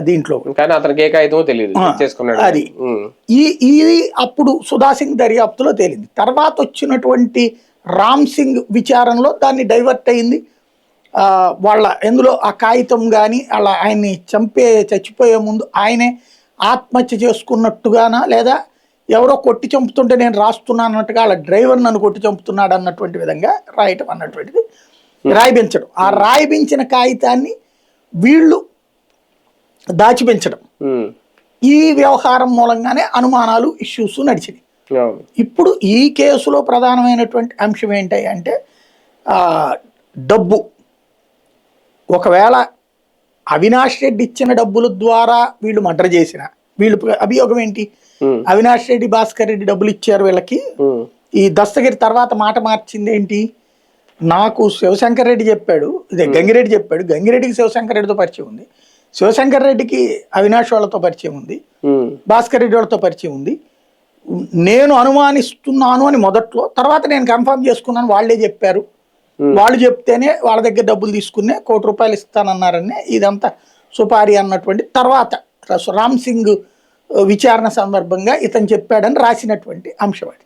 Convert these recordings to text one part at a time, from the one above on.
దీంట్లో కానీ అతనికి ఏ కాగితమో తెలియదు చేసుకున్నాడు అది ఇది అప్పుడు సుధా సింగ్ దర్యాప్తులో తేలింది. తర్వాత వచ్చినటువంటి రామ్ సింగ్ విచారణలో దాన్ని డైవర్ట్ అయింది. వాళ్ళ ఎందులో ఆ కాగితం కానీ అలా ఆయన్ని చచ్చిపోయే ముందు ఆయనే ఆత్మహత్య చేసుకున్నట్టుగానా లేదా ఎవరో కొట్టి చంపుతుంటే నేను రాస్తున్నాను అన్నట్టుగా వాళ్ళ డ్రైవర్ నన్ను కొట్టి చంపుతున్నాడు అన్నటువంటి విధంగా రాయటం అన్నటువంటిది రాయిపించడం. ఆ రాయిపించిన కాగితాన్ని వీళ్ళు దాచిపెంచడం, ఈ వ్యవహారం మూలంగానే అనుమానాలు ఇష్యూస్ నడిచినాయి. ఇప్పుడు ఈ కేసులో ప్రధానమైనటువంటి అంశం ఏంటి అంటే డబ్బు. ఒకవేళ అవినాష్ రెడ్డి ఇచ్చిన డబ్బుల ద్వారా వీళ్ళు మర్డర్ చేసిన వీళ్ళు అభియోగం ఏంటి, అవినాష్ రెడ్డి భాస్కర్ రెడ్డి డబ్బులు ఇచ్చారు వీళ్ళకి, ఈ దస్తగిరి తర్వాత మాట మార్చింది ఏంటి, నాకు శివశంకర్ రెడ్డి చెప్పాడు, ఇదే గంగిరెడ్డి చెప్పాడు, గంగిరెడ్డికి శివశంకర్ రెడ్డితో పరిచయం ఉంది, శివశంకర్ రెడ్డికి అవినాష్ వాళ్ళతో పరిచయం ఉంది, భాస్కర్ రెడ్డి వాళ్ళతో పరిచయం ఉంది, నేను అనుమానిస్తున్నాను అని మొదట్లో, తర్వాత నేను కన్ఫర్మ్ చేసుకున్నాను వాళ్ళే చెప్పారు, వాళ్ళు చెప్తేనే వాళ్ళ దగ్గర డబ్బులు తీసుకునే ₹1 కోటి ఇస్తానన్నారని ఇదంతా సుపారీ అన్నటువంటి తర్వాత రామ్ సింగ్ విచారణ సందర్భంగా ఇతను చెప్పాడని రాసినటువంటి అంశం అది.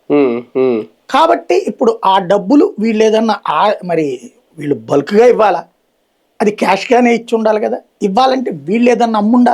కాబట్టి ఇప్పుడు ఆ డబ్బులు వీళ్ళు ఏదన్నా మరి వీళ్ళు బల్క్గా ఇవ్వాలా, అది క్యాష్గానే ఇచ్చి ఉండాలి కదా, ఇవ్వాలంటే వీళ్ళు ఏదన్నా అమ్ముండాలి.